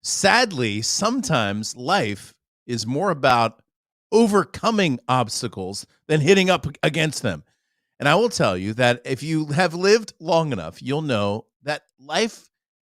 Sadly, sometimes life is more about overcoming obstacles than hitting up against them. And I will tell you that if you have lived long enough, you'll know that life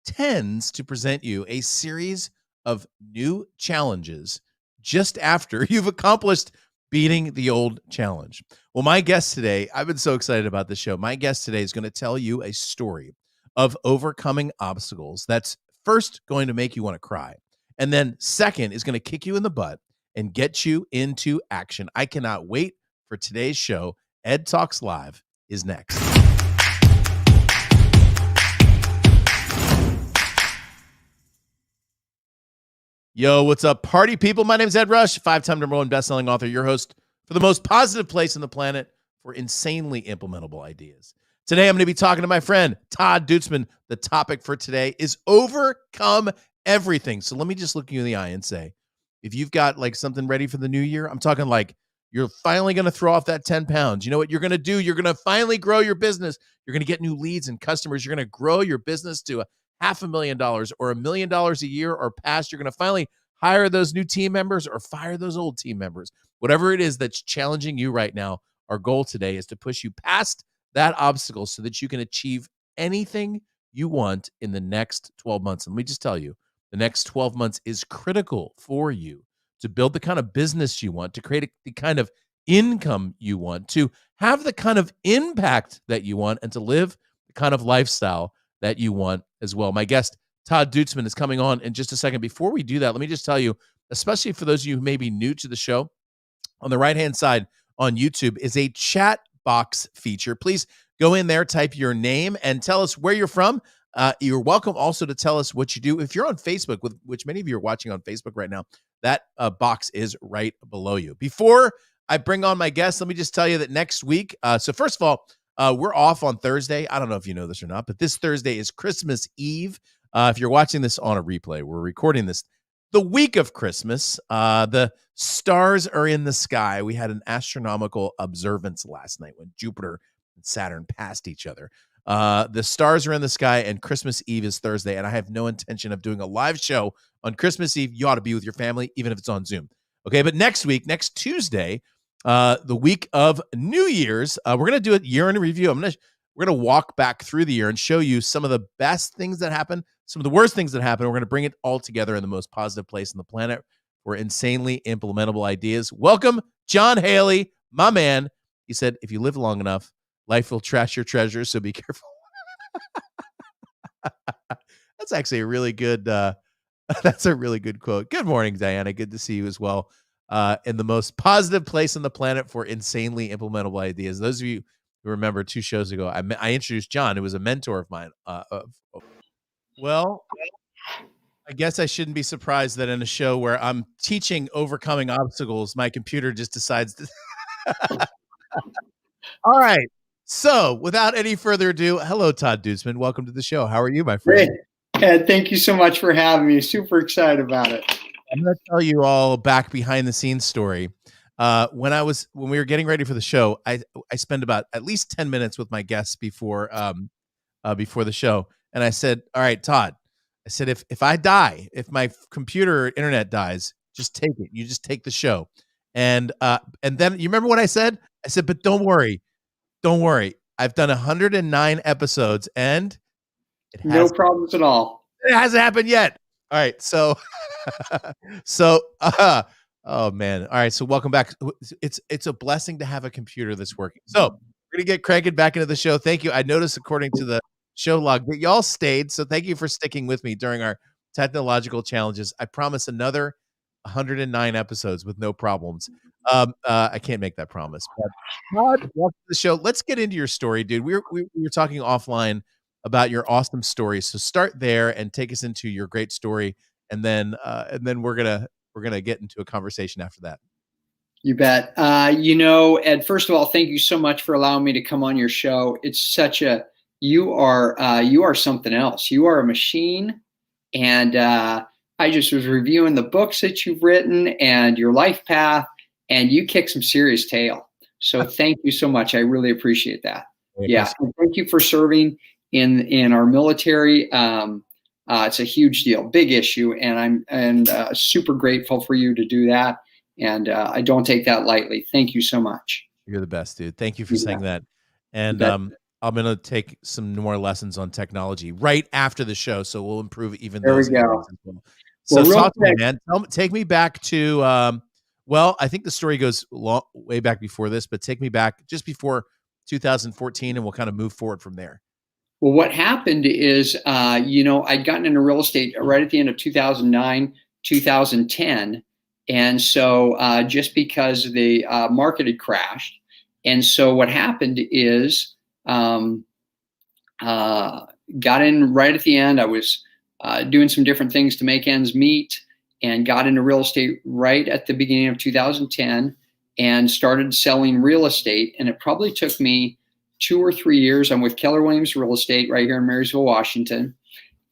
tends to present you a series of new challenges just after you've accomplished beating the old challenge. Well, my guest today, I've been so excited about this show. My guest today is going to tell you a story of overcoming obstacles that's first going to make you want to cry. And then second is going to kick you in the butt and get you into action. I cannot wait for today's show. EdTalks Live is next. Yo, what's up, party people? My name is Ed Rush, 5-time #1 best-selling author, your host for the most positive place on the planet for insanely implementable ideas. Today, I'm going to be talking to my friend, Todd Duitsman. The topic for today is overcome everything. So let me just look you in the eye and say, if you've got like something ready for the new year, I'm talking like you're finally going to throw off that 10 pounds. You know what you're going to do? You're going to finally grow your business. You're going to get new leads and customers. You're going to grow your business to $500,000 or $1 million a year or past. You're going to finally hire those new team members or fire those old team members. Whatever it is that's challenging you right now, our goal today is to push you past that obstacle so that you can achieve anything you want in the next 12 months. And let me just tell you, the next 12 months is critical for you to build the kind of business you want, to create the kind of income you want, to have the kind of impact that you want, and to live the kind of lifestyle that you want as well. My guest, Todd Duitsman, is coming on in just a second. Before we do that, let me just tell you, especially for those of you who may be new to the show, on the right-hand side on YouTube is a chat box feature. Please go in there, type your name, and tell us where you're from. You're welcome also to tell us what you do. If you're on Facebook, which many of you are watching on Facebook right now, that box is right below you. Before I bring on my guest, let me just tell you that next week, so first of all, we're off on Thursday. I don't know if you know this or not, but this Thursday is Christmas Eve. If you're watching this on a replay, we're recording this the week of Christmas. The stars are in the sky. We had an astronomical observance last night when Jupiter and Saturn passed each other. The stars are in the sky, and Christmas Eve is Thursday, and I have no intention of doing a live show on Christmas Eve. You ought to be with your family, even if it's on Zoom. Okay, but next week, next Tuesday, the week of New Year's, we're going to do a year in review. We're going to walk back through the year and show you some of the best things that happen, some of the worst things that happen. We're going to bring it all together in the most positive place on the planet for insanely implementable ideas. Welcome, John Hailey, my man. He said, if you live long enough, life will trash your treasures, so be careful. That's actually a really good, that's a really good quote. Good morning, Diana. Good to see you as well. In the most positive place on the planet for insanely implementable ideas. Those of you who remember 2 shows ago, I introduced John, who was a mentor of mine. Well, I guess I shouldn't be surprised that in a show where I'm teaching overcoming obstacles, my computer just decides to. All right. So without any further ado, hello, Todd Duitsman. Welcome to the show. How are you, my friend? Great. Ed, thank you so much for having me. Super excited about it. I'm going to tell you all back behind the scenes story. When we were getting ready for the show, I spent about at least 10 minutes with my guests before the show. And I said, all right, Todd, I said, if I die, if my computer or internet dies, just take it. You just take the show. And then you remember what I said? I said, but don't worry. I've done 109 episodes and no problems at all. It hasn't happened yet. All right. So, oh man. All right. So welcome back. It's a blessing to have a computer that's working. So we're going to get cranking back into the show. Thank you. I noticed according to the show log that y'all stayed. So thank you for sticking with me during our technological challenges. I promise another 109 episodes with no problems. I can't make that promise. But Todd, welcome to the show. Let's get into your story, dude. We were talking offline about your awesome story. So start there and take us into your great story, and then we're gonna get into a conversation after that. You bet. Ed, first of all, thank you so much for allowing me to come on your show. It's you are something else. You are a machine, and I just was reviewing the books that you've written and your life path, and you kick some serious tail. So thank you so much. I really appreciate that. Yeah. And thank you for serving in our military. it's a huge deal, big issue. And I'm super grateful for you to do that. And I don't take that lightly. Thank you so much. You're the best, dude. Thank you for You saying bet. that. You And bet. I'm gonna take some more lessons on technology right after the show, so we'll improve even There we those go. areas as well. Well, So real talk to me, quick, man. Take me back to well, I think the story goes way back before this, but take me back just before 2014, and we'll kind of move forward from there. well, what happened is, I'd gotten into real estate right at the end of 2009, 2010. And so just because the market had crashed. And so what happened is, um, uh, got in right at the end. I was doing some different things to make ends meet and got into real estate right at the beginning of 2010 and started selling real estate. And it probably took me 2 or 3 years. I'm with Keller Williams Real Estate right here in Marysville, Washington.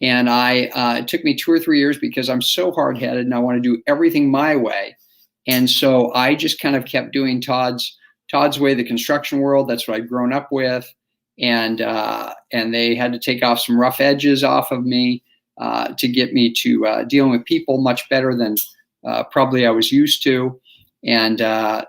And it took me 2 or 3 years because I'm so hard headed and I want to do everything my way. And so I just kind of kept doing Todd's way, the construction world. That's what I'd grown up with. And they had to take off some rough edges off of me to get me to dealing with people much better than probably I was used to. And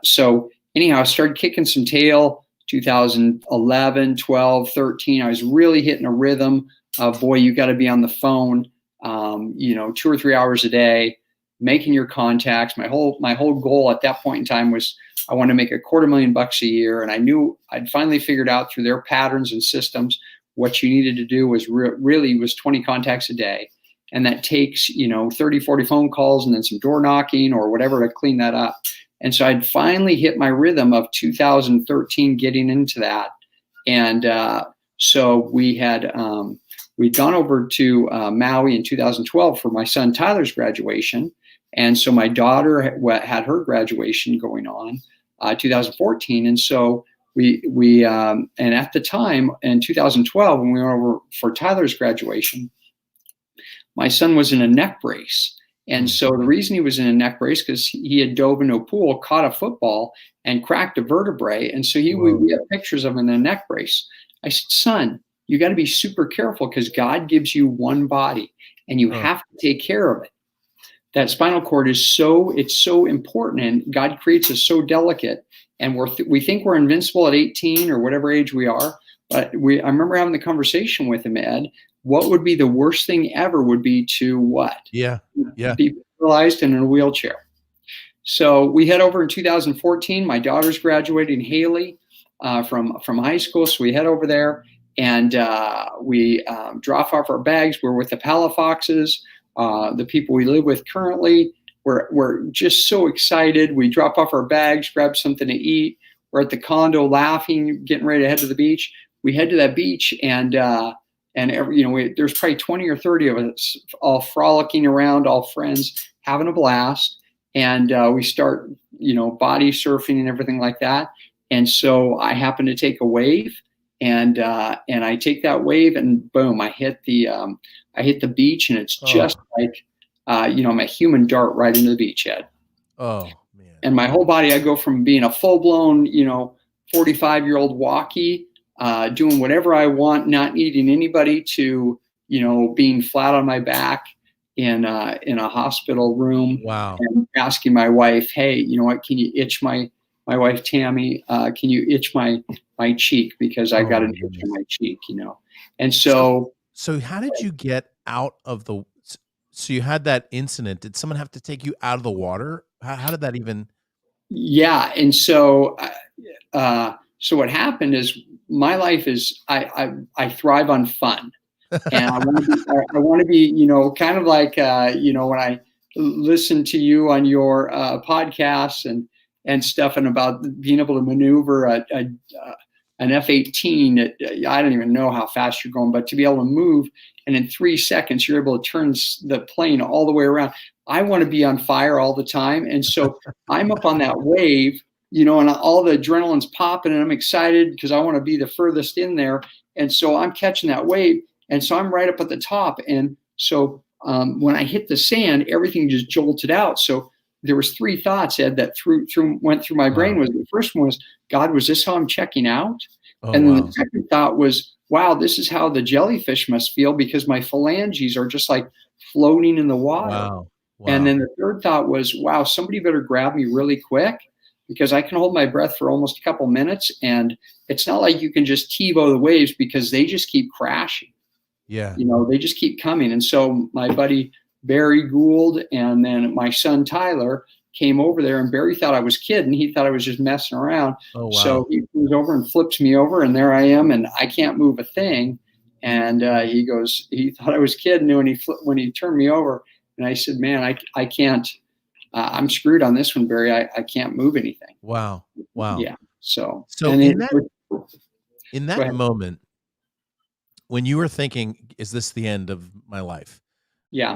so anyhow, I started kicking some tail 2011, 12, 13. I was really hitting a rhythm of, boy, you got to be on the phone, 2 or 3 hours a day, making your contacts. My whole goal at that point in time was I wanted to make $250,000 a year. And I knew I'd finally figured out through their patterns and systems what you needed to do was really was 20 contacts a day. And that takes, 30, 40 phone calls and then some door knocking or whatever to clean that up. And so I'd finally hit my rhythm of 2013 getting into that. And so we'd gone over to Maui in 2012 for my son Tyler's graduation. And so my daughter had her graduation going on 2014. And so we and at the time in 2012, when we went over for Tyler's graduation, my son was in a neck brace. And so the reason he was in a neck brace because he had dove into a pool, caught a football, and cracked a vertebrae. And so we have pictures of him in a neck brace. I said, son, you got to be super careful because God gives you one body and you have to take care of it. That spinal cord is so important, and God creates us so delicate. And we think we're invincible at 18 or whatever age we are. But I remember having the conversation with him, Ed. What would be the worst thing ever would be to what? Yeah. Be paralyzed and in a wheelchair. So we head over in 2014. My daughter's graduating, Hailey, from high school. So we head over there and we drop off our bags. We're with the Palafoxes, the people we live with currently. We're just so excited. We drop off our bags, grab something to eat. We're at the condo laughing, getting ready to head to the beach. We head to that beach and there's probably 20 or 30 of us all frolicking around, all friends, having a blast. And we start, body surfing and everything like that. And so I happen to take a wave and I take that wave and boom, I hit the beach and it's just like, I'm a human dart right into the beachhead. Oh, man. And my whole body, I go from being a full-blown, 45-year-old walkie, doing whatever I want, not needing anybody to, being flat on my back in a hospital room. Wow. And asking my wife, hey, you know what, can you itch my wife, Tammi, can you itch my cheek? Because I got an itch in my cheek, And so how did you get out of so you had that incident. Did someone have to take you out of the water? How did that even? Yeah. And so, so what happened is my life is, I thrive on fun and I want to be, kind of like, when I listen to you on your podcasts and stuff and about being able to maneuver an F-18, I don't even know how fast you're going, but to be able to move and in 3 seconds, you're able to turn the plane all the way around. I want to be on fire all the time. And so I'm up on that wave, and all the adrenaline's popping and I'm excited because I want to be the furthest in there. And so I'm catching that wave. And so I'm right up at the top. And so when I hit the sand, everything just jolted out. So there was 3 thoughts, Ed, that went through my brain. The first one was, God, was this how I'm checking out? And then the second thought was, wow, this is how the jellyfish must feel, because my phalanges are just like floating in the water. Wow. And Wow. then the third thought was, wow, somebody better grab me really quick, because I can hold my breath for almost a couple minutes. And it's not like you can just TiVo the waves, because they just keep crashing. Yeah. They just keep coming. And so my buddy Barry Gould and then my son Tyler came over there, and Barry thought I was kidding. He thought I was just messing around. Oh, wow. So he comes over and flips me over, and there I am, and I can't move a thing. And he thought I was kidding when he turned me over. And I said, man, I can't, I'm screwed on this one, Barry. I can't move anything. Wow. Wow. Yeah. So in that moment, when you were thinking, is this the end of my life? Yeah.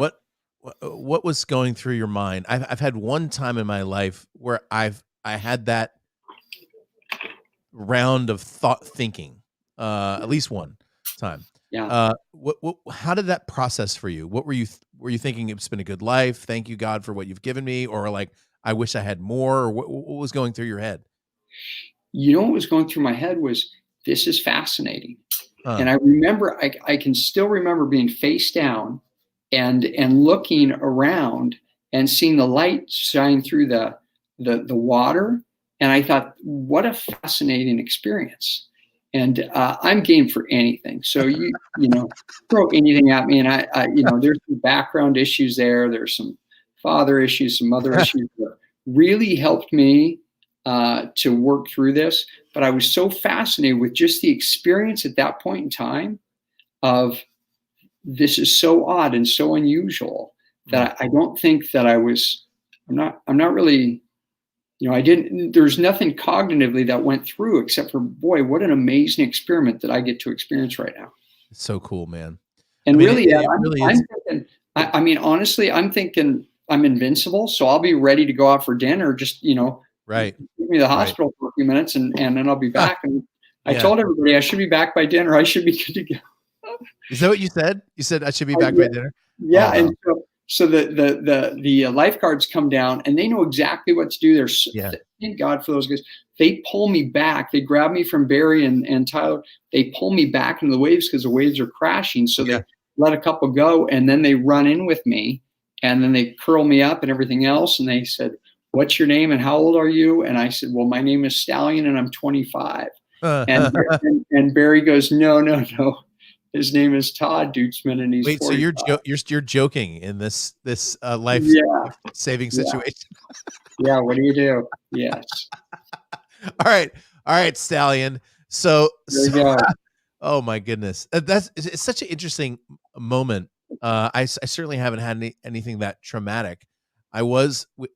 What was going through your mind? I've had one time in my life where I had that round of thinking, at least one time. Yeah. How did that process for you? What were you thinking? It's been a good life. Thank you, God, for what you've given me. Or like, I wish I had more. Or what was going through your head? What was going through my head was, this is fascinating. And I remember, I can still remember being face down and looking around and seeing the light shine through the water. And I thought, what a fascinating experience. And I'm game for anything. So you throw anything at me, and I there's some background issues there. There's some father issues, some mother issues that really helped me to work through this. But I was so fascinated with just the experience at that point in time of, this is so odd and so unusual, that I don't think that I'm not really, there's nothing cognitively that went through, except for, boy, what an amazing experiment that I get to experience right now. It's so cool, man. And I'm thinking, honestly, I'm thinking I'm invincible. So I'll be ready to go out for dinner. Just, right. Give me the hospital for a few minutes, and then I'll be back. And I told everybody I should be back by dinner. I should be good to go. Is that what you said? You said I should be back by dinner? Yeah. Oh, wow. And so the lifeguards come down, and they know exactly what to do. Thank God for those guys. They pull me back. They grab me from Barry and Tyler. They pull me back into the waves, because the waves are crashing. So they let a couple go, and then they run in with me, and then they curl me up and everything else. And they said, "What's your name and how old are you?" And I said, "Well, my name is Stallion, and I'm 25. And Barry goes, No. His name is Todd Duitsman, and he's 45. So you're joking in this life saving situation. Yeah. What do you do? Yes. All right, Stallion. So there you go. Oh my goodness, it's such an interesting moment. I certainly haven't had anything that traumatic. I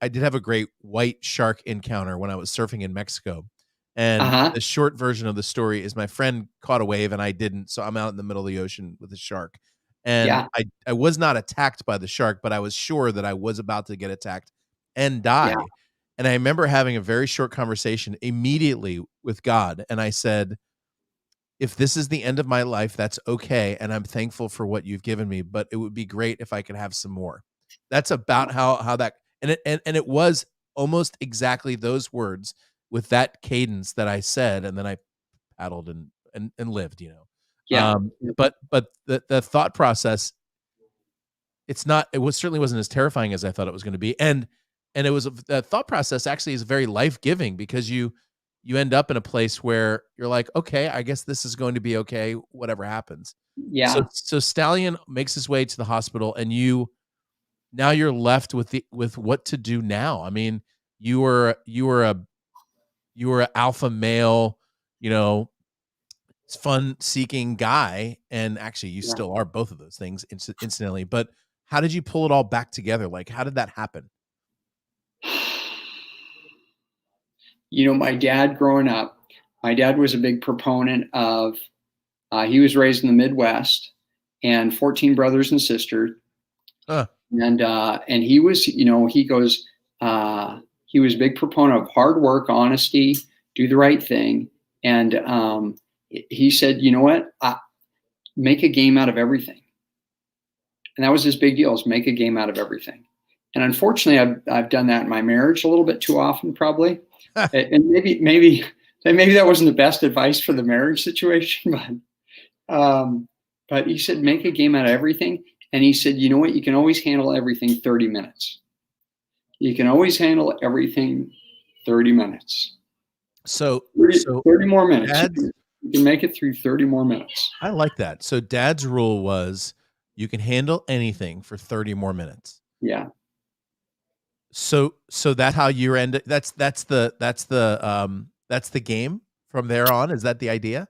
did have a great white shark encounter when I was surfing in Mexico. And the short version of the story is, my friend caught a wave and I didn't. So I'm out in the middle of the ocean with a shark. And I was not attacked by the shark, but I was sure that I was about to get attacked and die. Yeah. And I remember having a very short conversation immediately with God. And I said, if this is the end of my life, that's okay. And I'm thankful for what you've given me, but it would be great if I could have some more. That's about how that, and it was almost exactly those words, with that cadence that I said, and then I paddled and lived, Yeah. But the thought process, it certainly wasn't as terrifying as I thought it was going to be. And it was, the thought process actually is very life-giving, because you end up in a place where you're like, okay, I guess this is going to be okay, whatever happens. Yeah. So Stallion makes his way to the hospital, and now you're left with what to do now. I mean, you were an alpha male, fun-seeking guy, and actually you still are both of those things instantly. But how did you pull it all back together? Like, how did that happen? My dad growing up, my dad was a big proponent of, he was raised in the Midwest, and 14 brothers and sisters. And he was, he goes, he was a big proponent of hard work, honesty, do the right thing. And he said, you know what, make a game out of everything. And that was his big deal, is make a game out of everything. And unfortunately, I've done that in my marriage a little bit too often, probably. And maybe that wasn't the best advice for the marriage situation, But he said, make a game out of everything. And he said, you know what? You can always handle everything 30 minutes. You can always handle everything 30 minutes. So 30 more minutes. Dad's, you can make it through 30 more minutes. I like that. So Dad's rule was you can handle anything for 30 more minutes. Yeah. So that's how you're that's the game from there on. Is that the idea?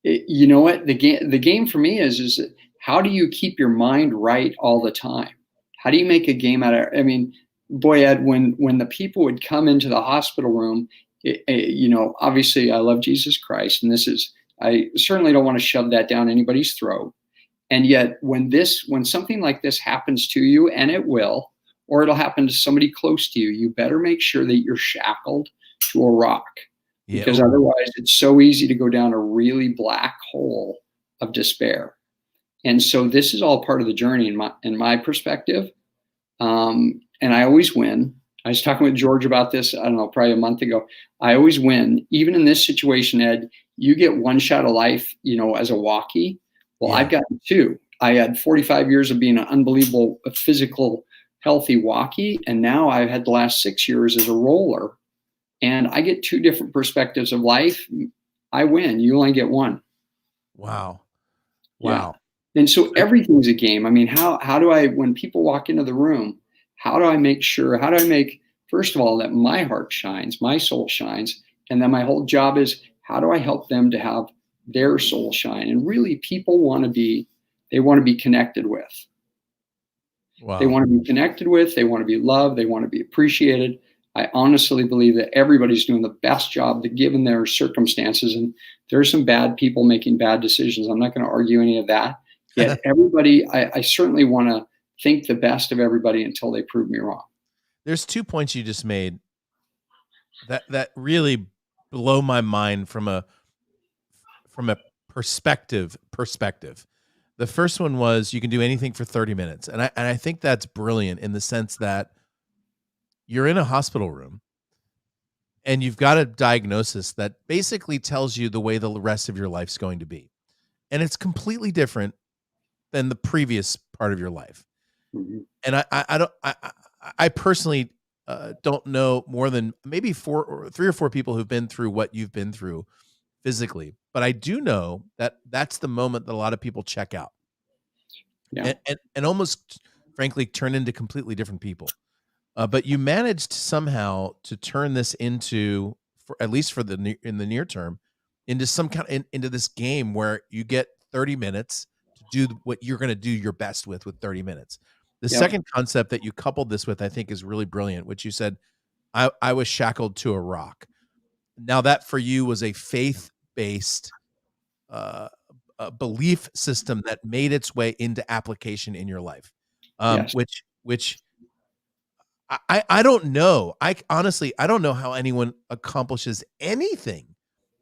You know what? The game for me is how do you keep your mind right all the time? How do you make a game out of, I mean, boy, Ed, when the people would come into the hospital room, you know, obviously I love Jesus Christ, and I certainly don't want to shove that down anybody's throat. And yet when something like this happens to you, and it will, or it'll happen to somebody close to you, you better make sure that you're shackled to a rock. Because otherwise it's so easy to go down a really black hole of despair. And so this is all part of the journey in my perspective. And I always win. I was talking with George about this, I don't know, probably a month ago. I always win. Even in this situation, Ed, you get one shot of life, you know, as a walkie. Well, yeah. I've gotten two. I had 45 years of being an unbelievable physical, healthy walkie. And now I've had the last 6 years as a roller. And I get two different perspectives of life. I win. You only get one. Wow. Yeah. And so everything's a game. I mean, how do I, when people walk into the room, how do I make, first of all, that my heart shines, my soul shines. And then my whole job is, how do I help them to have their soul shine? And really, people want to be connected with. Wow. They want to be connected with, they want to be loved, they want to be appreciated. I honestly believe that everybody's doing the best job given their circumstances. And there's some bad people making bad decisions. I'm not going to argue any of that. Yet everybody, I certainly want to think the best of everybody until they prove me wrong. There's 2 points you just made that really blow my mind from a perspective. The first one was you can do anything for 30 minutes. And I think that's brilliant in the sense that you're in a hospital room and you've got a diagnosis that basically tells you the way the rest of your life's going to be. And it's completely different than the previous part of your life. Mm-hmm. And I personally don't know more than maybe 3 or 4 people who've been through what you've been through physically. But I do know that that's the moment that a lot of people check out. Yeah. And almost frankly turn into completely different people. But you managed somehow to turn this into, at least in the near term, into some kind into this game where you get 30 minutes to do what you're going to do your best with 30 minutes. The second concept that you coupled this with, I think, is really brilliant, which you said, I was shackled to a rock. Now that for you was a faith-based belief system that made its way into application in your life, which I don't know. I honestly don't know how anyone accomplishes anything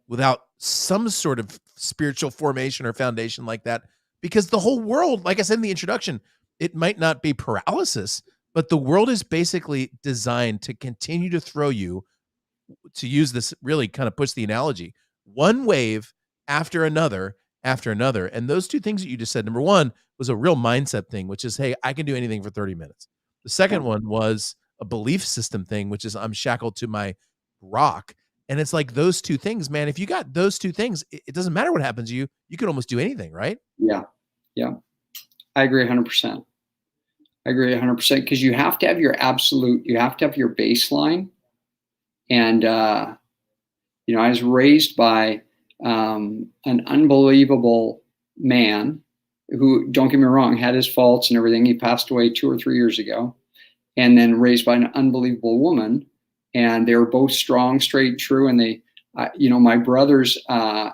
without some sort of spiritual formation or foundation like that, because the whole world, like I said in the introduction, it might not be paralysis, but the world is basically designed to continue to throw you, to use this really kind of push the analogy, one wave after another. And those 2 things that you just said, number one was a real mindset thing, which is, hey, I can do anything for 30 minutes. The second one was a belief system thing, which is I'm shackled to my rock. And it's like those 2 things, man, if you got those 2 things, it doesn't matter what happens to you. You can almost do anything, right? Yeah. Yeah. I agree 100%. Because you have to have your baseline. And, you know, I was raised by an unbelievable man who, don't get me wrong, had his faults and everything. He passed away 2 or 3 years ago. And then raised by an unbelievable woman. And they were both strong, straight, true. And they, you know, my brothers, I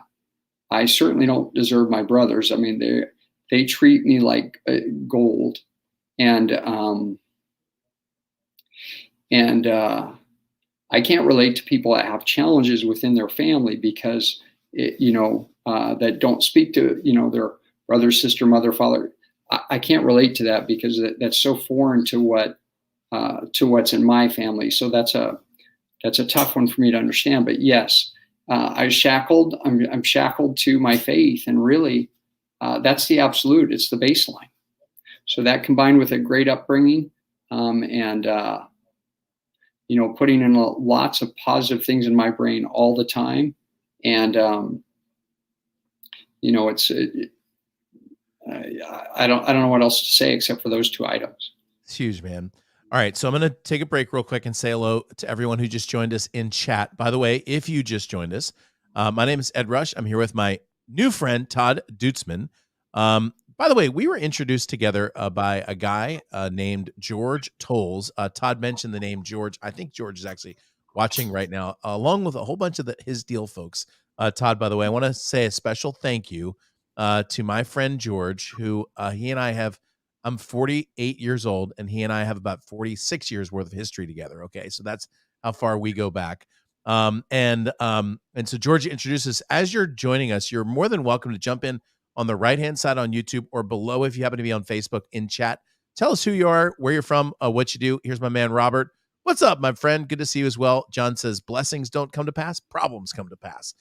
certainly don't deserve my brothers. I mean, they treat me like gold. And I can't relate to people that have challenges within their family because, that don't speak to, their brother, sister, mother, father. I can't relate to that because that's so foreign to what's in my family. So that's a tough one for me to understand. But yes, I'm shackled to my faith, and really, that's the absolute. It's the baseline. So that combined with a great upbringing, and putting in lots of positive things in my brain all the time, and it's I don't know what else to say except for those two items. It's huge, man. All right, so I'm going to take a break real quick and say hello to everyone who just joined us in chat. By the way, if you just joined us, my name is Ed Rush. I'm here with my new friend, Todd Duitsman. By the way, we were introduced together by a guy named George Tolles. Todd mentioned the name George. I think George is actually watching right now, along with a whole bunch of his deal folks. Todd, by the way, I want to say a special thank you to my friend George, who he and I have. I'm 48 years old, and he and I have about 46 years worth of history together. Okay, so that's how far we go back. And so George introduces us. As you're joining us, you're more than welcome to jump in on the right-hand side on YouTube or below if you happen to be on Facebook in chat. Tell us who you are, where you're from, what you do. Here's my man, Robert. What's up, my friend? Good to see you as well. John says, blessings don't come to pass, problems come to pass.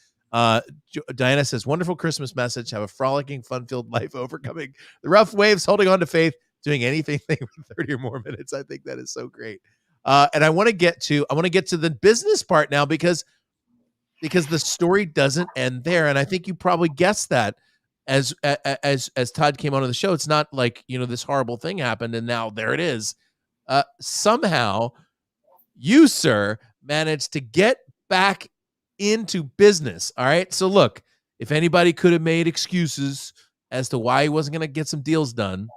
Diana says, wonderful Christmas message. Have a frolicking, fun-filled life, overcoming the rough waves, holding on to faith, doing anything for 30 or more minutes. I think that is so great. And I want to get to the business part now because the story doesn't end there. And I think you probably guessed that as Todd came onto the show. It's not like, this horrible thing happened and now there it is. Somehow you, sir, managed to get back into business. All right. So look, if anybody could have made excuses as to why he wasn't going to get some deals done,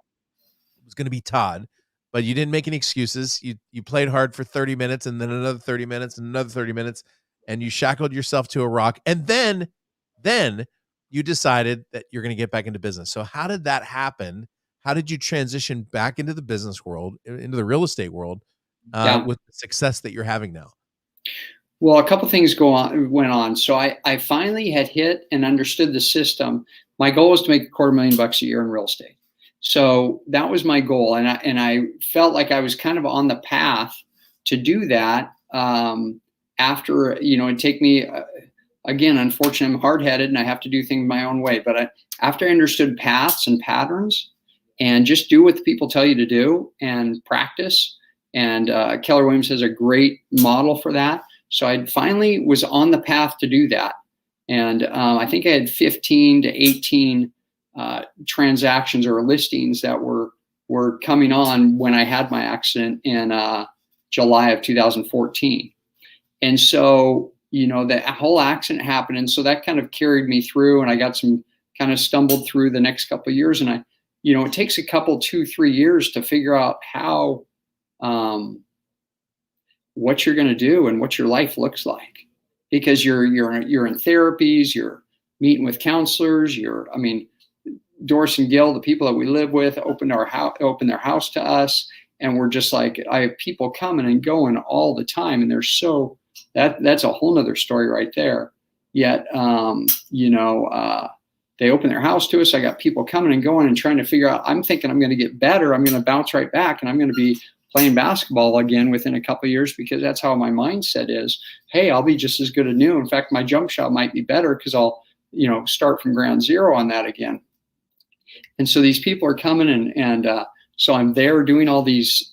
it was going to be Todd. But you didn't make any excuses. You played hard for 30 minutes and then another 30 minutes and another 30 minutes, and you shackled yourself to a rock. And then you decided that you're going to get back into business. So how did that happen? How did you transition back into the business world, into the real estate world, with the success that you're having now? Well, a couple things went on. So I finally had hit and understood the system. My goal was to make $250,000 a year in real estate. So that was my goal. And I felt like I was kind of on the path to do that. After, it'd take me, again, unfortunately, I'm hard-headed and I have to do things my own way. But after I understood paths and patterns and just do what the people tell you to do and practice, and Keller Williams has a great model for that. So I finally was on the path to do that. And I think I had 15 to 18 transactions or listings that were coming on when I had my accident in July of 2014. And so, the whole accident happened. And so that kind of carried me through, and I got kind of stumbled through the next couple of years. And it takes a couple, 2-3 years to figure out how, what you're going to do and what your life looks like, because you're in therapies, you're meeting with counselors, Doris and Gil, the people that we live with, open their house to us. And we're just like, I have people coming and going all the time. And that's a whole nother story right there. Yet, they open their house to us. I got people coming and going and trying to figure out, I'm thinking I'm going to get better. I'm going to bounce right back and I'm going to be playing basketball again within a couple of years, because that's how my mindset is. Hey, I'll be just as good as new. In fact, my jump shot might be better because I'll, start from ground zero on that again. And so these people are coming and so I'm there doing all these,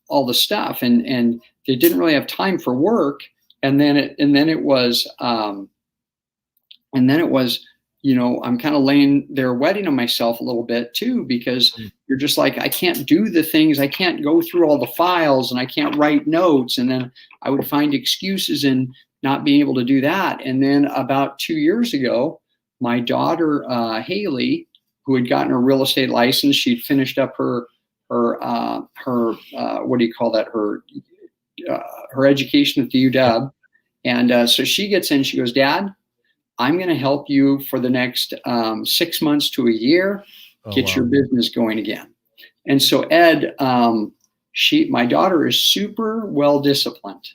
all the stuff, and they didn't really have time for work. And then it was, I'm kind of laying there wetting on myself a little bit too, because you're just like, I can't do the things. I can't go through all the files and I can't write notes. And then I would find excuses in not being able to do that. And then about 2 years ago, my daughter, Hailey, who had gotten her real estate license, she'd finished up her what do you call that? Her education at the UW. And so she gets in, she goes, Dad, I'm going to help you for the next 6 months to a year, get your business going again. And so Ed, my daughter is super well disciplined.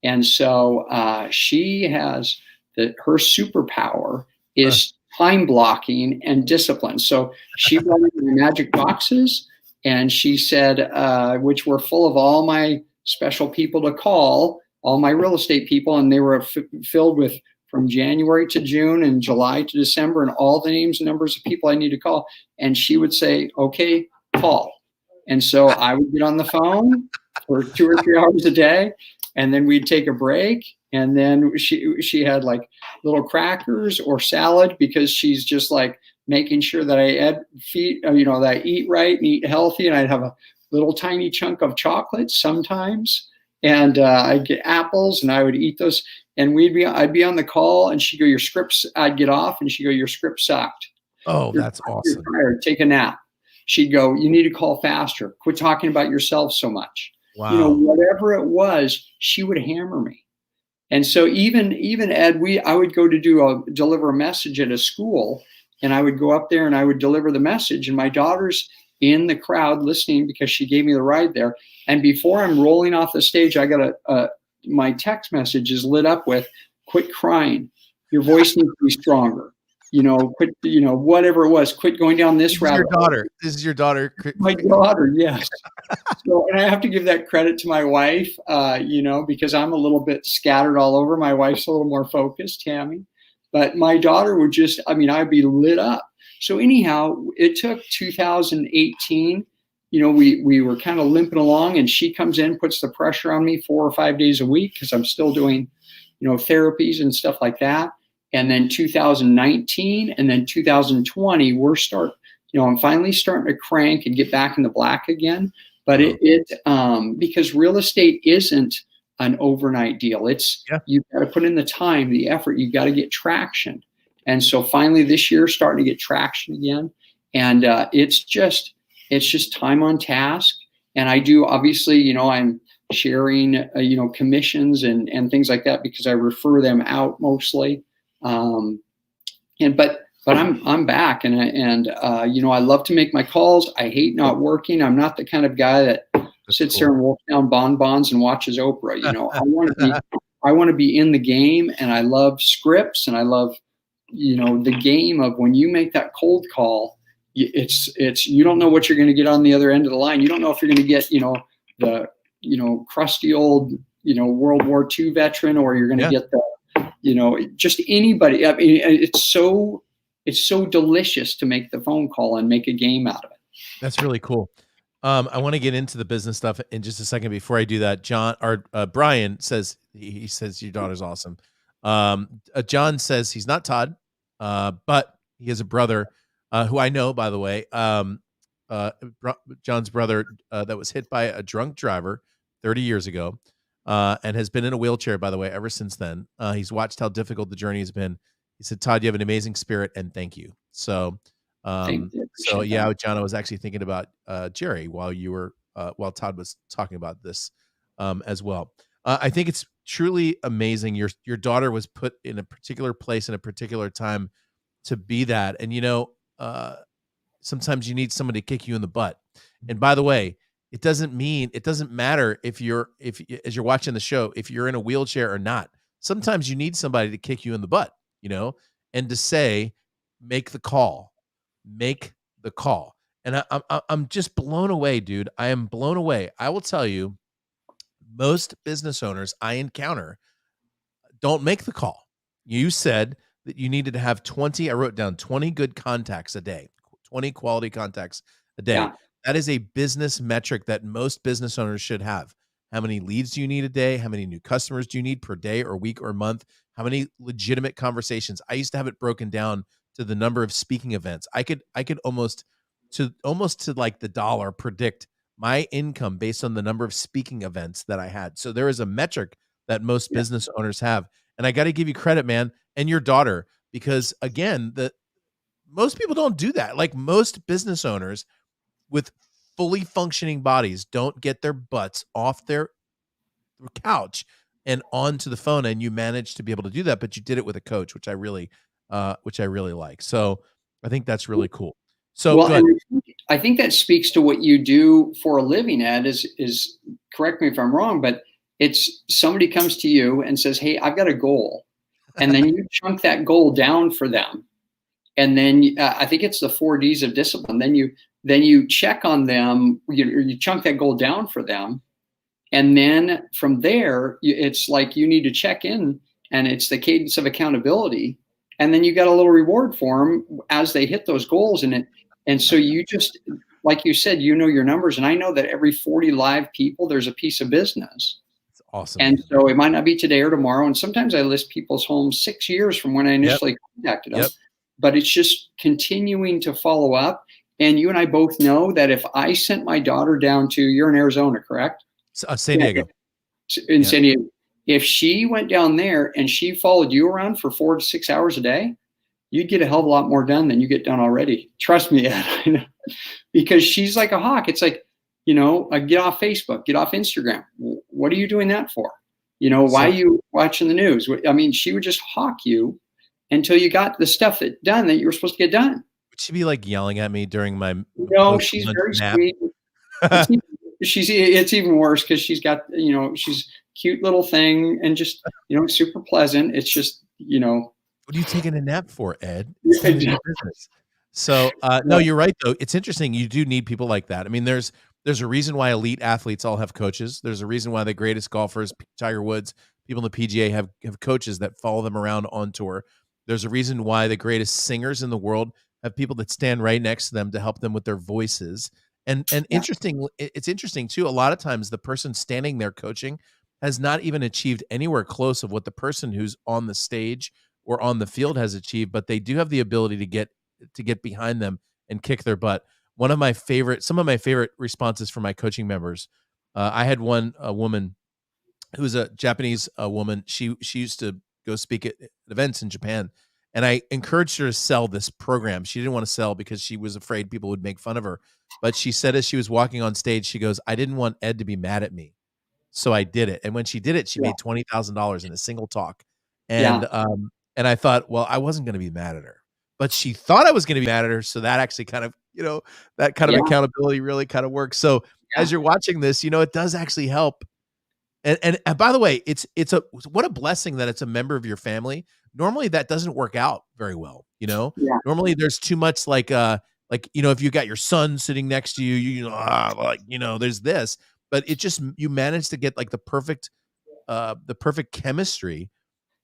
And so she has her superpower is time blocking and discipline. So she brought in the magic boxes, and she said, which were full of all my special people to call, all my real estate people, and they were filled with from January to June and July to December and all the names and numbers of people I need to call. And she would say, okay, call. And so I would get on the phone for 2 or 3 hours a day, and then we'd take a break. And then she had like little crackers or salad, because she's just like making sure that that I eat right and eat healthy. And I'd have a little tiny chunk of chocolate sometimes, and I'd get apples and I would eat those. And I'd be on the call, and she'd go, your scripts. I'd get off, and she'd go, your script sucked. Oh, that's awesome. You're tired. Take a nap. She'd go, you need to call faster. Quit talking about yourself so much. Wow. Whatever it was, she would hammer me. And so even Ed, I would go to deliver a message at a school, and I would go up there and I would deliver the message, and my daughter's in the crowd listening because she gave me the ride there. And before I'm rolling off the stage, I got my text message is lit up with, quit crying. Your voice needs to be stronger. Quit, whatever it was, quit going down this rabbit hole. This is your daughter. My daughter, yes. So, and I have to give that credit to my wife, because I'm a little bit scattered all over. My wife's a little more focused, Tammi. But my daughter would I'd be lit up. So anyhow, it took 2018. We were kind of limping along, and she comes in, puts the pressure on me 4 or 5 days a week, because I'm still doing, therapies and stuff like that. And then 2019 and then 2020, I'm finally starting to crank and get back in the black again. But because real estate isn't an overnight deal. You've got to put in the time, the effort, you've got to get traction. And so finally this year, starting to get traction again. And it's just time on task. And I do, obviously, I'm sharing, commissions and things like that, because I refer them out mostly. But I'm back, and I love to make my calls. I hate not working. I'm not the kind of guy that sits there and wolf down bonbons and watches Oprah. I want to be in the game, and I love scripts, and I love, the game of when you make that cold call. It's you don't know what you're going to get on the other end of the line. You don't know if you're going to get the crusty old World War II veteran, or you're going to get the just anybody. I mean, it's so delicious to make the phone call and make a game out of it. That's really cool. I want to get into the business stuff in just a second. Before I do that, Brian says, he says your daughter's awesome. John says he's not Todd, but he has a brother who I know, by the way. John's brother that was hit by a drunk driver 30 years ago. And has been in a wheelchair, by the way, ever since then. He's watched how difficult the journey has been. He said, Todd, you have an amazing spirit, and thank you. So, John, I was actually thinking about Jerry while Todd was talking about this as well. I think it's truly amazing. Your daughter was put in a particular place in a particular time to be that. And, sometimes you need somebody to kick you in the butt. And by the way, it doesn't matter as you're watching the show, if you're in a wheelchair or not. Sometimes you need somebody to kick you in the butt, and to say, make the call. And I'm just blown away, dude. I am blown away. I will tell you, most business owners I encounter don't make the call. You said that you needed to have 20, I wrote down 20 good contacts a day, 20 quality contacts a day. Yeah. That is a business metric that most business owners should have. How many leads do you need a day? How many new customers do you need per day or week or month? How many legitimate conversations? I used to have it broken down to the number of speaking events. I could almost to like the dollar predict my income based on the number of speaking events that I had. So there is a metric that most business owners have. And I got to give you credit, man, and your daughter, because again, most people don't do that. Like most business owners with fully functioning bodies don't get their butts off their couch and onto the phone, and you managed to be able to do that, but you did it with a coach, which I really like. So I think that's really cool. So I think that speaks to what you do for a living, Ed, is correct me if I'm wrong, but it's somebody comes to you and says, hey, I've got a goal. And then you chunk that goal down for them. And then I think it's the 4 Ds of discipline. Then you check on them, you chunk that goal down for them. And then from there, it's like you need to check in and it's the cadence of accountability. And then you got a little reward for them as they hit those goals. And so you just, like you said, you know your numbers. And I know that every 40 live people, there's a piece of business. It's awesome. And so it might not be today or tomorrow. And sometimes I list people's homes 6 years from when I initially contacted them. But it's just continuing to follow up. And you and I both know that if I sent my daughter down to, you're in Arizona, correct? San Diego. In San Diego. If she went down there and she followed you around for 4 to 6 hours a day, you'd get a hell of a lot more done than you get done already. Trust me, Ed. Because she's like a hawk. It's like, get off Facebook, get off Instagram. What are you doing that for? Why are you watching the news? I mean, she would just hawk you until you got the stuff done that you were supposed to get done. Would she be like yelling at me during my she's very sweet. It's even worse because she's got, she's a cute little thing and just, super pleasant. It's just, What are you taking a nap for, Ed? So, no, you're right, though. It's interesting. You do need people like that. I mean, there's a reason why elite athletes all have coaches. There's a reason why the greatest golfers, Tiger Woods, people in the PGA have coaches that follow them around on tour. There's a reason why the greatest singers in the world have people that stand right next to them to help them with their voices. And interesting, it's interesting too. A lot of times the person standing there coaching has not even achieved anywhere close of what the person who's on the stage or on the field has achieved, but they do have the ability to get behind them and kick their butt. Some of my favorite responses from my coaching members. I had a woman who was a Japanese woman. She used to go speak at events in Japan, and I encouraged her to sell this program. She didn't want to sell because she was afraid people would make fun of her. But she said as she was walking on stage, she goes, "I didn't want Ed to be mad at me, so I did it." And when she did it, she made $20,000 in a single talk. And I thought, well, I wasn't going to be mad at her, but she thought I was going to be mad at her. So that actually kind of, that kind of accountability really kind of works. So as you're watching this, it does actually help. And by the way, what a blessing that it's a member of your family. Normally that doesn't work out very well. Normally there's too much if you got your son sitting next to you, there's this, but it just, you managed to get like the perfect chemistry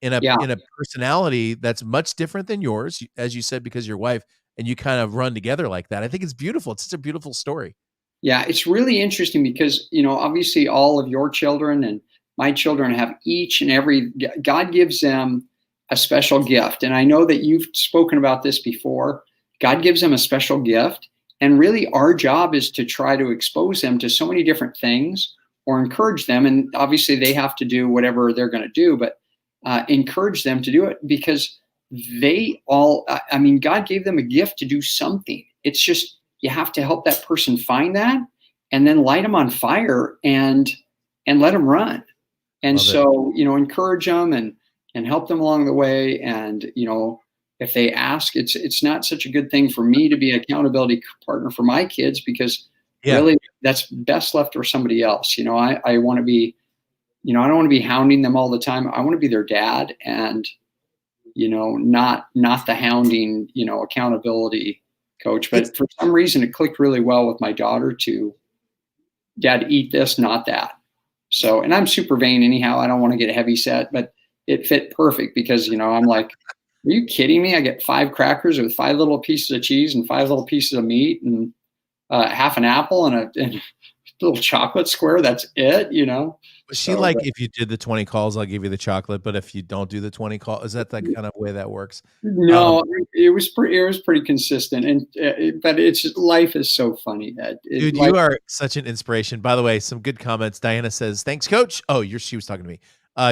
in a personality that's much different than yours, as you said, because your wife, and you kind of run together like that. I think it's beautiful. It's such a beautiful story. Yeah, it's really interesting because, obviously all of your children and my children have each and every, God gives them a special gift. And I know that you've spoken about this before. God gives them a special gift. And really our job is to try to expose them to so many different things or encourage them. And obviously they have to do whatever they're going to do, but encourage them to do it because God gave them a gift to do something. It's just, you have to help that person find that and then light them on fire and let them run. And encourage them and help them along the way. And, if they ask, it's not such a good thing for me to be an accountability partner for my kids because really that's best left for somebody else. I want to be, I don't want to be hounding them all the time. I want to be their dad and, not the hounding, accountability coach. But for some reason it clicked really well with my daughter to, Dad, eat this, not that. So, and I'm super vain anyhow. I don't want to get heavy set, but it fit perfect because, I'm like, are you kidding me? I get 5 crackers with 5 little pieces of cheese and 5 little pieces of meat and half an apple and a little chocolate square. That's it, Was she like, if you did the 20 calls, I'll give you the chocolate, but if you don't do the 20 calls, is that the kind of way that works? No, it was pretty consistent. And but life is so funny. Dude, you are such an inspiration. By the way, some good comments. Diana says, "Thanks, Coach." Oh, she was talking to me.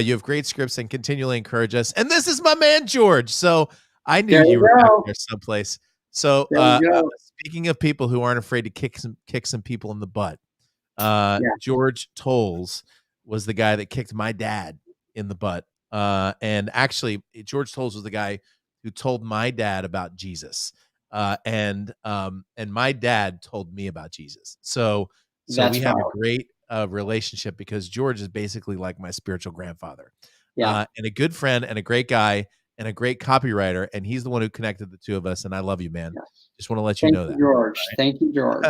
You have great scripts and continually encourage us. And this is my man, George. So I knew you were out there someplace. So speaking of people who aren't afraid to kick some people in the butt, George Tolles was the guy that kicked my dad in the butt. And actually, George Tolles was the guy who told my dad about Jesus. And my dad told me about Jesus. So we have a great relationship because George is basically like my spiritual grandfather. And a good friend and a great guy and a great copywriter. And he's the one who connected the two of us. And I love you, man. Yes. Just want to let you know that. George. Right? Thank you, George.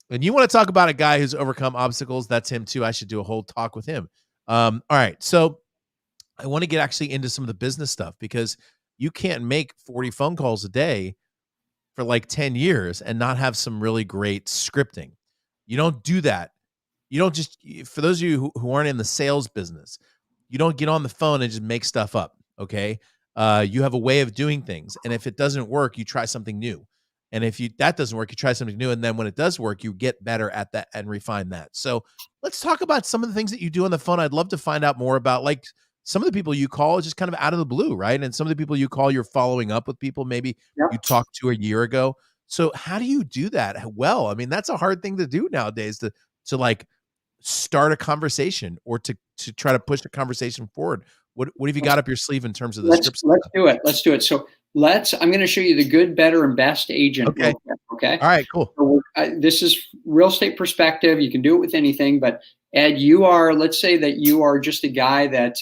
And you want to talk about a guy who's overcome obstacles? That's him too. I should do a whole talk with him. All right. So I want to get actually into some of the business stuff, because you can't make 40 phone calls a day for like 10 years and not have some really great scripting. You don't do that. You don't just, for those of you who aren't in the sales business, you don't get on the phone and just make stuff up. Okay. You have a way of doing things. And if it doesn't work, you try something new. And if that doesn't work, you try something new. And then when it does work, you get better at that and refine that. So let's talk about some of the things that you do on the phone. I'd love to find out more about, like, some of the people you call is just kind of out of the blue, right? And some of the people you call, you're following up with people maybe you talked to a year ago. So how do you do that well? I mean, that's a hard thing to do nowadays, to like start a conversation, or to try to push a conversation forward. What have you got up your sleeve in terms of the scripts? Let's do it. Let's do it. So I'm going to show you the good, better, and best agent. Okay. Okay. All right, cool. So this is real estate perspective. You can do it with anything, but Ed, let's say that you are just a guy that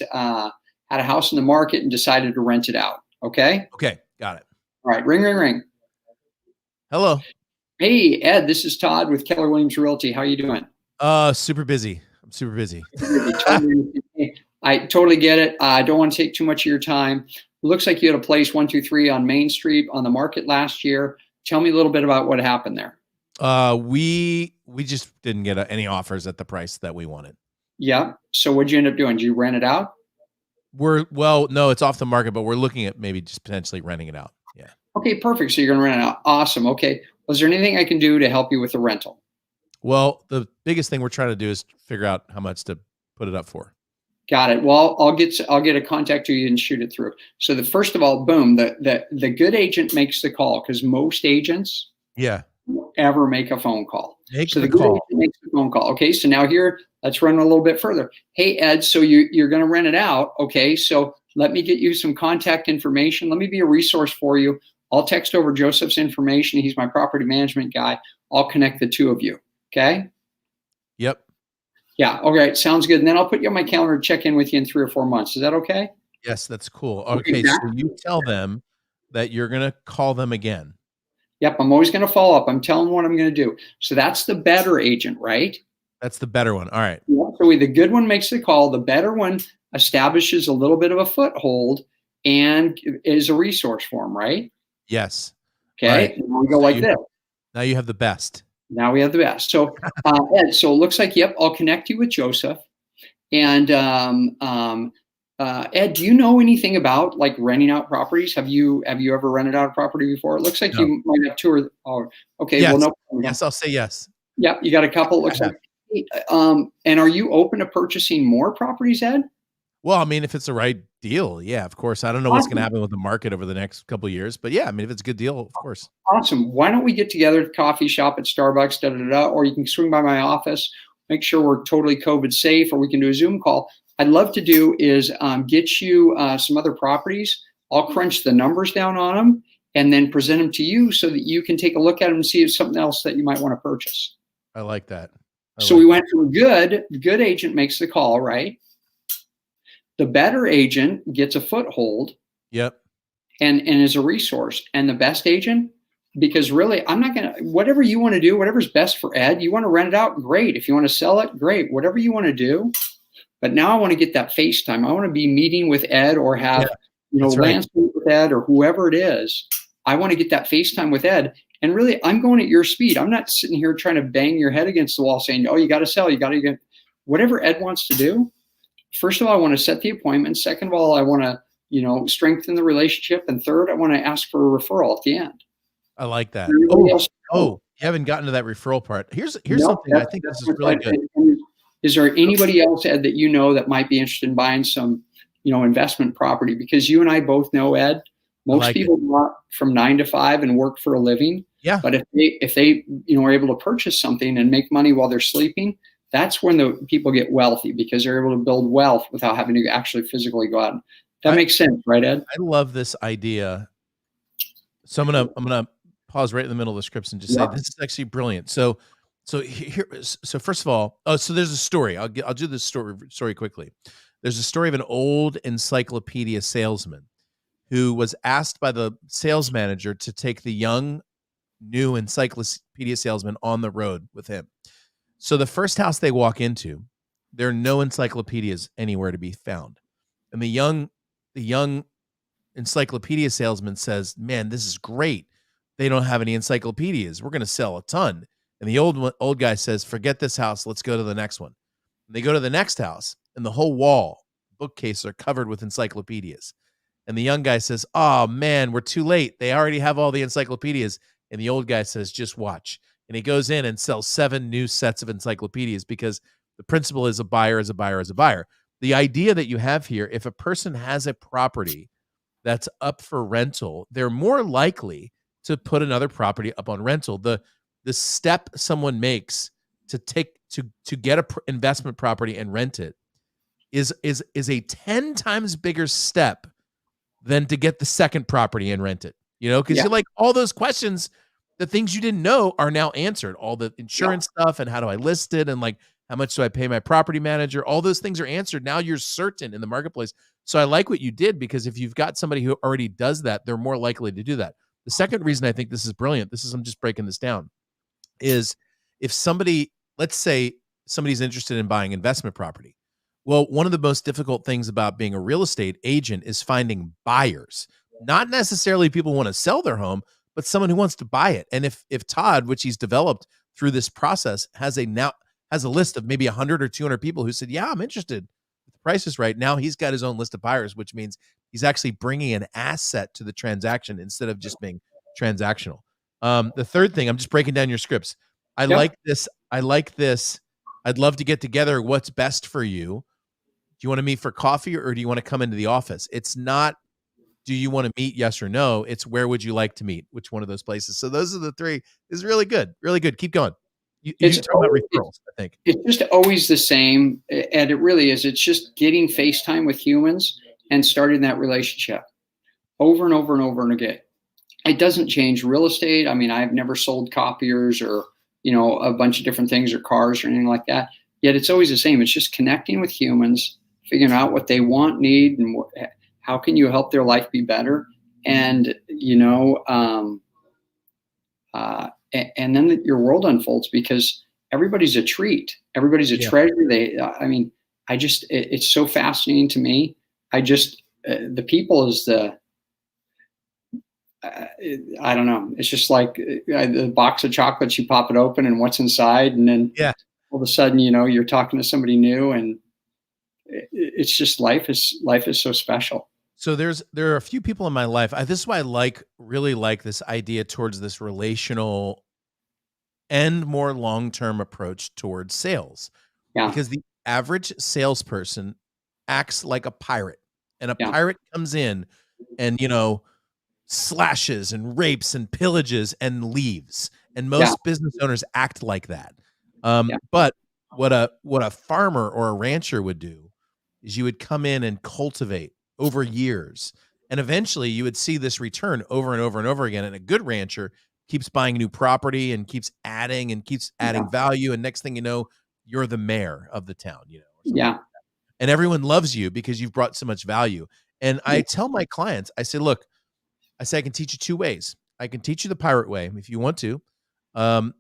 had a house in the market and decided to rent it out. Okay. Okay. Got it. All right. Ring, ring, ring. Hello. Hey, Ed, this is Todd with Keller Williams Realty. How are you doing? Super busy. I'm super busy. I totally get it. I don't want to take too much of your time. It looks like you had a place 123 on Main Street on the market last year. Tell me a little bit about what happened there. We just didn't get any offers at the price that we wanted. Yeah. So what'd you end up doing? Did you rent it out? No, it's off the market, but we're looking at maybe just potentially renting it out. Yeah. Okay, perfect. So you're going to rent it out. Awesome. Okay. Was there anything I can do to help you with the rental? Well, the biggest thing we're trying to do is figure out how much to put it up for. Got it. Well, I'll get a contact to you and shoot it through. So first of all, boom, the good agent makes the call, because most agents won't ever make a phone call. The good agent makes the phone call. Okay. So now here, let's run a little bit further. Hey, Ed, so you're going to rent it out. Okay. So let me get you some contact information. Let me be a resource for you. I'll text over Joseph's information. He's my property management guy. I'll connect the two of you. Okay. Yep. Yeah. Okay. Sounds good. And then I'll put you on my calendar to check in with you in 3 or 4 months. Is that okay? Yes, that's cool. Okay. So you tell them that you're going to call them again. Yep. I'm always going to follow up. I'm telling them what I'm going to do. So that's the better agent, right? That's the better one. All right. Yeah, so the good one makes the call. The better one establishes a little bit of a foothold and is a resource for them, right? Yes. Okay. Right. And we go like this. Now you have the best. Now we have the best. So, Ed, so it looks like, yep, I'll connect you with Joseph. And Ed, do you know anything about like renting out properties? Have you ever rented out a property before? It looks like you might have two or. Oh, okay. Yes. Well, no problem. Yes, I'll say yes. Yep, you got a couple. It looks like. And are you open to purchasing more properties, Ed? Well, I mean, if it's the right deal, yeah, of course. I don't know what's going to happen with the market over the next couple of years, but yeah, I mean, if it's a good deal, of course. Awesome. Why don't we get together at the coffee shop at Starbucks, or you can swing by my office, make sure we're totally COVID safe, or we can do a Zoom call. I'd love to do is get you some other properties. I'll crunch the numbers down on them and then present them to you so that you can take a look at them and see if something else that you might want to purchase. I like that. We went from the good agent makes the call, right? The better agent gets a foothold. Yep. And is a resource. And the best agent, because really, I'm not going to, whatever you want to do, whatever's best for Ed, you want to rent it out, great. If you want to sell it, great. Whatever you want to do. But now I want to get that FaceTime. I want to be meeting with Ed or have, landscape with Ed or whoever it is. I want to get that FaceTime with Ed. And really, I'm going at your speed. I'm not sitting here trying to bang your head against the wall saying, oh, you got to sell, you got to get whatever Ed wants to do. First of all, I want to set the appointment. Second of all, I want to, strengthen the relationship. And third, I want to ask for a referral at the end. I like that. You haven't gotten to that referral part. Here's something I think this is really good. Is there anybody else, Ed, that that might be interested in buying some, investment property? Because you and I both know, Ed, most people work from 9 to 5 and work for a living. Yeah. But if they are able to purchase something and make money while they're sleeping, that's when the people get wealthy, because they're able to build wealth without having to actually physically go out. That makes sense, right, Ed? I love this idea. So I'm gonna pause right in the middle of the scripts and just say this is actually brilliant. So first of all, so there's a story. I'll do this story quickly. There's a story of an old encyclopedia salesman who was asked by the sales manager to take the young, new encyclopedia salesman on the road with him. So the first house they walk into, there are no encyclopedias anywhere to be found. And the young encyclopedia salesman says, "Man, this is great. They don't have any encyclopedias. We're going to sell a ton." And the old guy says, "Forget this house. Let's go to the next one." And they go to the next house, and the whole wall, bookcases are covered with encyclopedias. And the young guy says, "Oh man, we're too late. They already have all the encyclopedias." And the old guy says, "Just watch." And he goes in and sells 7 new sets of encyclopedias because the principle is a buyer is a buyer is a buyer. The idea that you have here, if a person has a property that's up for rental, they're more likely to put another property up on rental. The step someone makes to get a investment property and rent it is a 10 times bigger step than to get the second property and rent it. Because you're like, all those questions, the things you didn't know are now answered. All the insurance stuff and how do I list it and like how much do I pay my property manager? All those things are answered. Now you're certain in the marketplace. So I like what you did, because if you've got somebody who already does that, they're more likely to do that. The second reason I think this is brilliant, I'm just breaking this down, is if somebody, let's say somebody's interested in buying investment property. Well, one of the most difficult things about being a real estate agent is finding buyers. Not necessarily people who want to sell their home, but someone who wants to buy it. And if Todd, which he's developed through this process, has a list of maybe 100 or 200 people who said, "Yeah, I'm interested. If the price is right." Now he's got his own list of buyers, which means he's actually bringing an asset to the transaction instead of just being transactional. The third thing, I'm just breaking down your scripts. I like this. I'd love to get together. What's best for you? Do you want to meet for coffee, or do you want to come into the office? It's not, do you want to meet? Yes or no. It's, where would you like to meet? Which one of those places? So those are the 3. This is really good. Really good. Keep going. You talk about referrals, I think. It's just always the same. And it really is. It's just getting FaceTime with humans and starting that relationship over and over and over and again. It doesn't change real estate. I mean, I've never sold copiers or, a bunch of different things or cars or anything like that. Yet it's always the same. It's just connecting with humans, figuring out what they want, need, and how can you help their life be better. And, and then your world unfolds, because everybody's a treat. Everybody's a treasure. It's so fascinating to me. The people is I don't know. It's just like the box of chocolates, you pop it open and what's inside. And then all of a sudden, you're talking to somebody new, and it's just, life is so special. So there are a few people in my life. This is why I really like this idea towards this relational and more long-term approach towards sales. Yeah. Because the average salesperson acts like a pirate, and a pirate comes in and, slashes and rapes and pillages and leaves. And most business owners act like that. But what a farmer or a rancher would do is you would come in and cultivate over years, and eventually you would see this return over and over and over again. And a good rancher keeps buying new property and keeps adding value. And next thing you know, you're the mayor of the town, Yeah. And everyone loves you because you've brought so much value. And I tell my clients, I say, look, I can teach you 2 ways. I can teach you the pirate way if you want to. I'm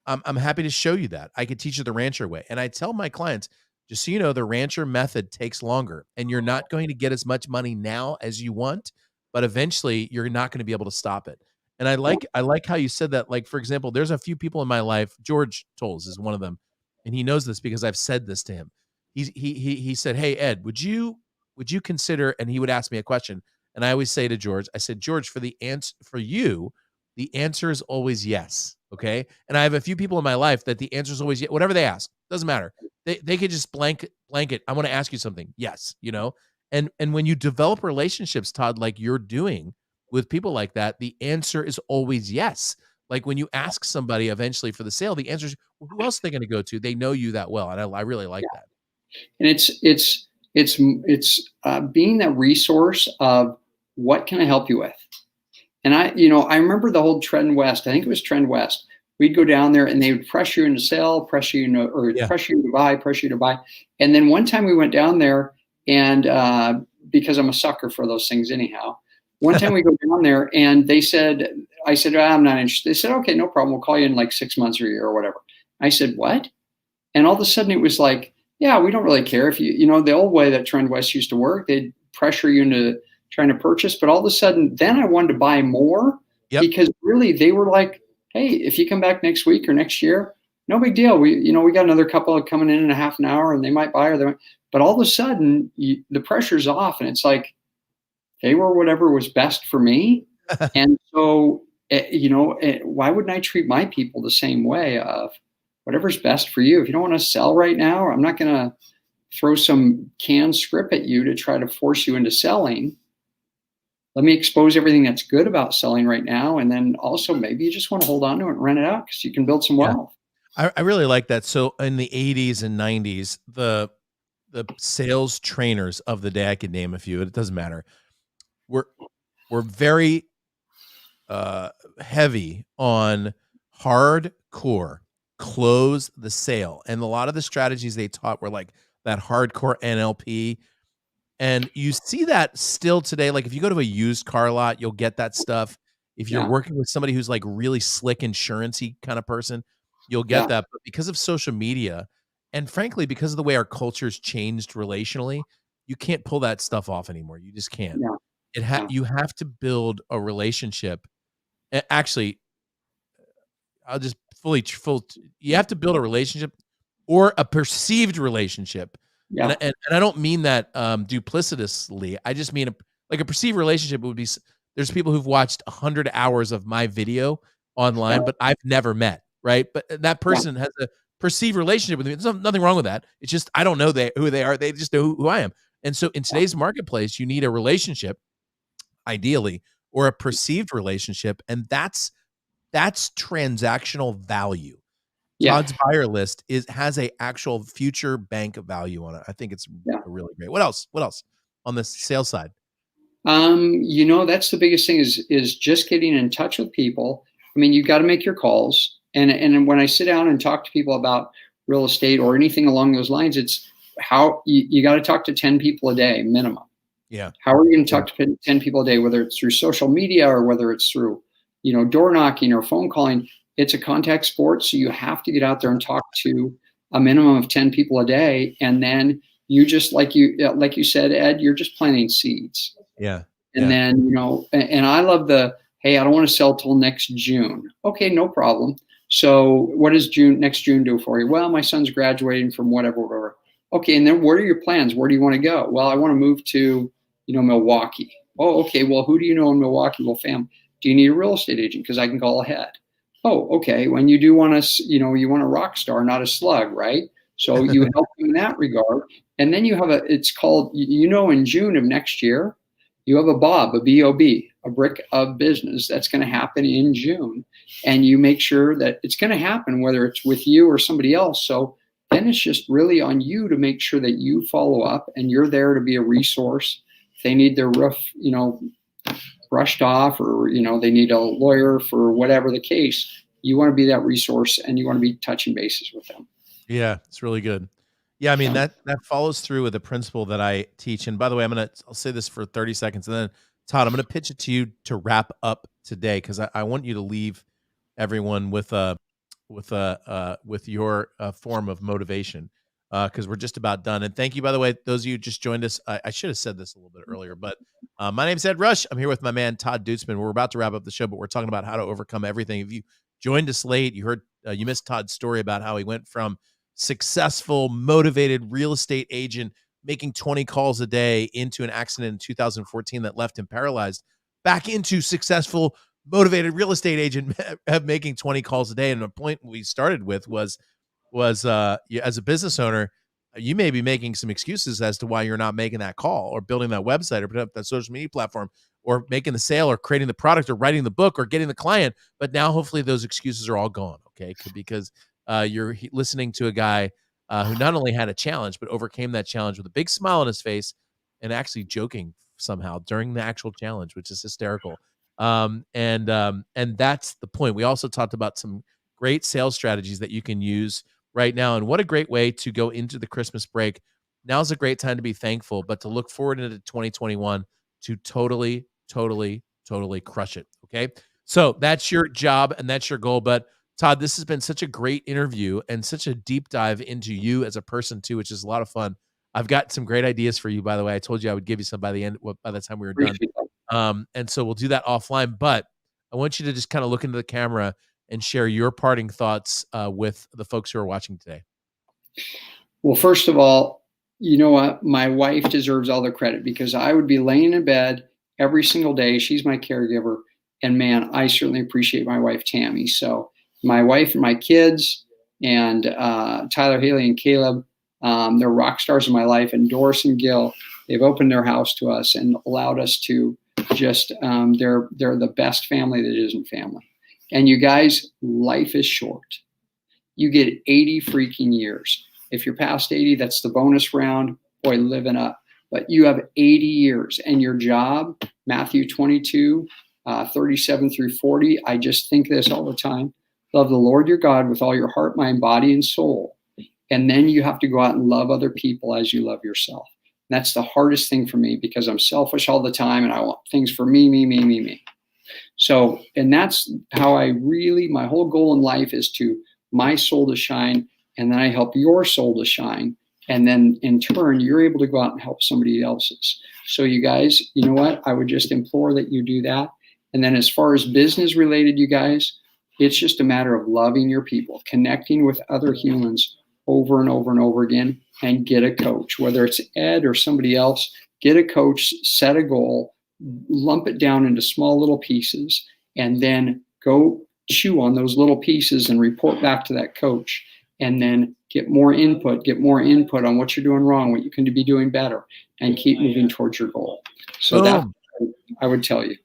happy to show you that. I can teach you the rancher way. And I tell my clients, just so you know, the rancher method takes longer, and you're not going to get as much money now as you want, but eventually you're not going to be able to stop it. And I like how you said that. Like, for example, there's a few people in my life. George Tolles is one of them, and he knows this because I've said this to him. He said, "Hey, Ed, would you consider?" And he would ask me a question, and I always say to George, I said, "George, for the answer is always yes." Okay. And I have a few people in my life that the answer is always yes. Whatever they ask, doesn't matter. They could just blanket. I want to ask you something. Yes. And when you develop relationships, Todd, like you're doing with people like that, the answer is always yes. Like when you ask somebody eventually for the sale, the answer is, well, who else are they going to go to? They know you that well. And I really like that. And it's being that resource of, what can I help you with? And I remember the whole Trend West. I think it was Trend West. We'd go down there and they would pressure you into sell, pressure you to buy. And then one time we went down there, and because I'm a sucker for those things anyhow, one time we go down there and I said, I'm not interested. They said, okay, no problem. We'll call you in like 6 months or a year or whatever. I said, what? And all of a sudden it was like, Yeah, we don't really care if the old way that Trend West used to work, they'd pressure you into trying to purchase, but all of a sudden, then I wanted to buy more Yep. because really they were like, hey, if you come back next week or next year, no big deal. We got another couple coming in a half an hour and they might buy or they might, but all of a sudden the pressure's off and it's like, they were whatever was best for me. And so, why wouldn't I treat my people the same way of whatever's best for you? If you don't want to sell right now, I'm not going to throw some canned script at you to try to force you into selling. Let me expose everything that's good about selling right now. And then also maybe you just want to hold on to it and rent it out because you can build some Yeah. wealth. I really like that. So in the 80s and 90s, the sales trainers of the day, I could name a few, it doesn't matter, were very heavy on hardcore close the sale. And a lot of the strategies they taught were like that hardcore NLP. And you see that still today. Like if you go to a used car lot, you'll get that stuff. If you're Yeah. working with somebody who's like really slick insurance-y kind of person, you'll get Yeah. that. But because of social media, and frankly, because of the way our culture's changed relationally, you can't pull that stuff off anymore. You just can't. Yeah. Yeah. You have to build a relationship. Actually, I'll just you have to build a relationship or a perceived relationship. And Yeah. I don't mean that duplicitously. I just mean like a perceived relationship would be there's people who've watched 100 hours of my video Yeah. online, but I've never met, right? But that Yeah. person has a perceived relationship with me. There's nothing wrong with that. It's just I don't know who they are. They just know who I am. And so in today's marketplace, you need a relationship, ideally, or a perceived relationship, and that's transactional value. Yeah. Todd's buyer list has a actual future bank value on it. I think it's Yeah. really great. What else? What else on the sales side? That's the biggest thing is just getting in touch with people. I mean, you got to make your calls. And when I sit down and talk to people about real estate or anything along those lines, it's how you got to talk to 10 people a day minimum. Yeah. How are you going to Yeah. talk to 10 people a day, whether it's through social media or whether it's through, door knocking or phone calling? It's a contact sport. So you have to get out there and talk to a minimum of 10 people a day. And then you just, like you said, Ed, you're just planting seeds. Yeah. And Yeah. then, and I love hey, I don't want to sell till next June. Okay, no problem. So what does next June do for you? Well, my son's graduating from whatever. Okay, and then what are your plans? Where do you want to go? Well, I want to move to, Milwaukee. Oh, okay. Well, who do you know in Milwaukee? Well, fam, do you need a real estate agent? Because I can call ahead. Oh, okay. When you do want to, you want a rock star, not a slug, right? So you help them in that regard. And then you have it's called, in June of next year, you have a BOB, a BOB, a brick of business that's going to happen in June. And you make sure that it's going to happen, whether it's with you or somebody else. So then it's just really on you to make sure that you follow up and you're there to be a resource. If they need their roof, brushed off, or, they need a lawyer for whatever the case, you want to be that resource and you want to be touching bases with them. Yeah, it's really good. Yeah, I mean Yeah. that follows through with a principle that I teach. And by the way, I'll say this for 30 seconds, and then Todd, I'm gonna pitch it to you to wrap up today because I want you to leave everyone with with your form of motivation because we're just about done. And thank you, by the way, those of you who just joined us. I should have said this a little bit earlier, but my name's Ed Rush. I'm here with my man Todd Duitsman. We're about to wrap up the show, but we're talking about how to overcome everything. If you joined us late, you heard you missed Todd's story about how he went from successful, motivated real estate agent making 20 calls a day into an accident in 2014 that left him paralyzed, back into successful, motivated real estate agent making 20 calls a day. And the point we started with was as a business owner, you may be making some excuses as to why you're not making that call or building that website or putting up that social media platform or making the sale or creating the product or writing the book or getting the client. But now hopefully those excuses are all gone. Okay. Because you're listening to a guy who not only had a challenge, but overcame that challenge with a big smile on his face and actually joking somehow during the actual challenge, which is hysterical. And that's the point. We also talked about some great sales strategies that you can use right now. And what a great way to go into the Christmas break. Now's a great time to be thankful, but to look forward into 2021 to totally, totally, totally crush it. Okay. So that's your job and that's your goal. But Todd, this has been such a great interview and such a deep dive into you as a person too, which is a lot of fun. I've got some great ideas for you, by the way. I told you I would give you some by the time we were done. Appreciate that. And so we'll do that offline, but I want you to just kind of look into the camera and share your parting thoughts with the folks who are watching today. Well, first of all, you know what? My wife deserves all the credit because I would be laying in bed every single day. She's my caregiver. And man, I certainly appreciate my wife, Tammi. So my wife and my kids and Tyler, Hailey, and Kaleb, they're rock stars in my life. And Doris and Gil, they've opened their house to us and allowed us to just, they're the best family that isn't family. And you guys, life is short. You get 80 freaking years. If you're past 80, that's the bonus round. Boy, living up. But you have 80 years. And your job, Matthew 22, 37 through 40, I just think this all the time. Love the Lord your God with all your heart, mind, body, and soul. And then you have to go out and love other people as you love yourself. And that's the hardest thing for me because I'm selfish all the time and I want things for me, me, me, me, me. So, and that's how I really, my whole goal in life is to my soul to shine, and then I help your soul to shine. And then in turn, you're able to go out and help somebody else's. So you guys, you know what? I would just implore that you do that. And then as far as business related, you guys, it's just a matter of loving your people, connecting with other humans over and over and over again, and get a coach, whether it's Ed or somebody else, get a coach, set a goal, lump it down into small little pieces, and then go chew on those little pieces and report back to that coach, and then get more input on what you're doing wrong, what you can be doing better, and keep moving towards your goal. So that I would tell you.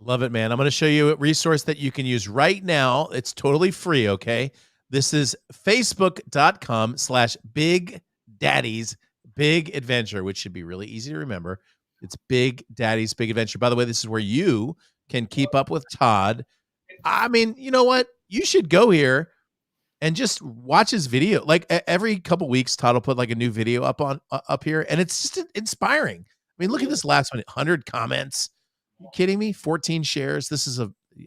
Love it, man. I'm going to show you a resource that you can use right now. It's totally free, okay? This is facebook.com/Big Daddy's Big Adventure, which should be really easy to remember. It's Big Daddy's Big Adventure. By the way, this is where you can keep up with Todd. I mean, you know what? You should go here and just watch his video. Like every couple weeks, Todd will put like a new video up here, and it's just inspiring. I mean, look at this last one: 100 comments. Are you kidding me? 14 shares.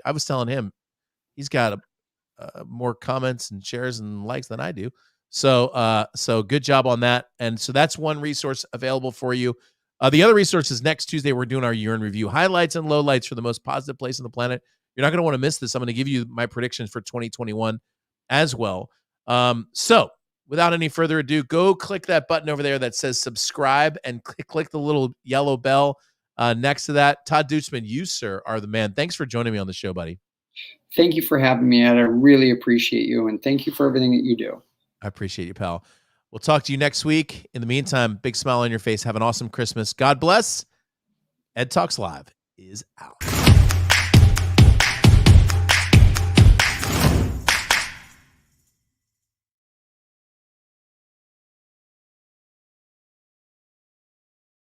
I was telling him he's got more comments and shares and likes than I do. So good job on that. And so that's one resource available for you. The other resource is next Tuesday. We're doing our year in review, highlights and lowlights for the most positive place on the planet. You're not going to want to miss this. I'm going to give you my predictions for 2021 as well. So without any further ado, go click that button over there that says subscribe and click the little yellow bell next to that. Todd Duitsman, you, sir, are the man. Thanks for joining me on the show, buddy. Thank you for having me, Ed. I really appreciate you, and thank you for everything that you do. I appreciate you, pal. We'll talk to you next week. In the meantime, big smile on your face. Have an awesome Christmas. God bless. EdTalks Live is out.